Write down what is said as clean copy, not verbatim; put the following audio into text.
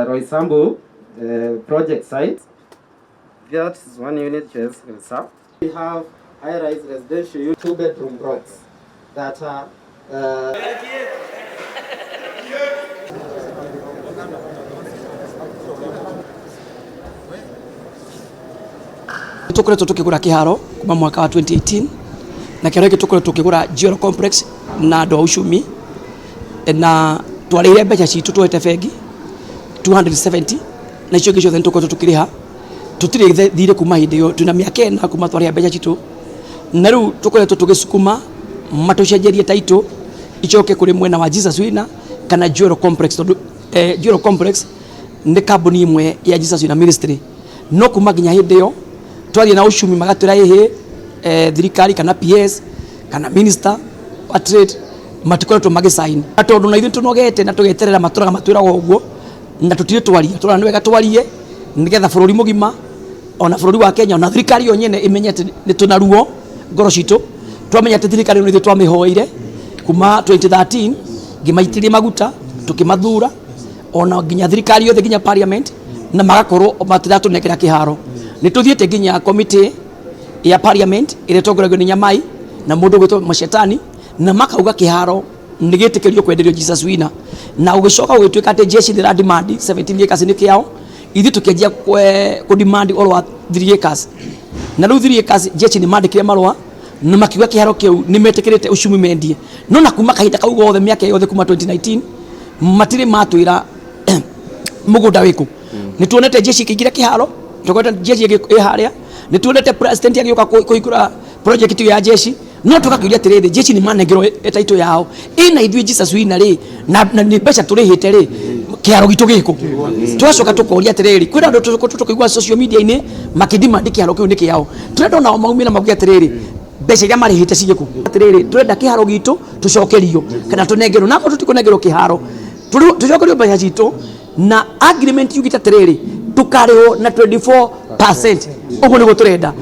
Roysambu project site. That is one unit just reserved. We have high-rise residential 2-bedroom blocks that are tukoretwo tukigura kiharo kuma mwaka wa 2018 na kiharo giki tukoretwo tukigura Geo Complex na andũ a Ucumi na twarĩire mbeca citu twete bengi 270 na icio gicio tukoretwo tukiriha tutire thire kuma hindi yo tuna miaka ena kuma twarĩha mbeca citu na riu tukoretwo tugicukuma matucenjerie taito icoke kuri mwena wa Jesus Wina kana Geo Complex Geo Complex ni kambuni imwe ya Jesus Wina Ministry no kuma ginya hindi yo twari na Ucumi magatira ihe thirikari kana PS kana minister wa trade matikoretwo magisign atondu na ithu tunogete na tugeterera maturaga matwiraga uguo na tutire twaria turana wega twarie nigetha bururi mugima ona bururi wa Kenya ona thirikari yo nyene imenyete ni tunaruo ngoro citu twamenyete thirikari ni twamihoire kuma 2013 ngimaitirie maguta tukimathura ona nginya thirikari yothe nginya parliament na magakorwo matiratu nekera kiharo ni tuthiete nginya committee ya parliament ile togoragwo ni Nyamai na mundu gwitwo Mashetani na makauga kiharo nigitikirio kwenderio Jesus Wina na ugicoka ugituika ati jeshi ndira demand 17 acres ni kiao ithi tukianjia ku demand all wa 3 acres na riu 3 acres jeshi ni mandikire marwa na makiuga kiharo kiu ni metikirite Ucumi mendie no na kuma kahinda kau gothe miaka yothe kuma 2019 matire matwira mugunda wiku ni tuonete jeshi kigira kiharo tukweta jeshi iharia ni tuonete president agioka kuikura project ya jeshi no tukakiuria tiriri jeshi ni manegero etaito yao ina ithui Jesus Wina ri na ni mbeca turihite ri kiaro gitu giko twacoka tukoria tiriri kwira ndo tukigwa social media ini makidimandi kiaro kiu ni kiao turenda na maumira mabugia tiriri mbeca iria marihite cigeku tiriri turenda kiharo gitu tucokerio kana tunengero nako tutikunengero kiharo tucokerio mbeca citu na agreement yugita tiriri tukariho na 24% uguo niguo turenda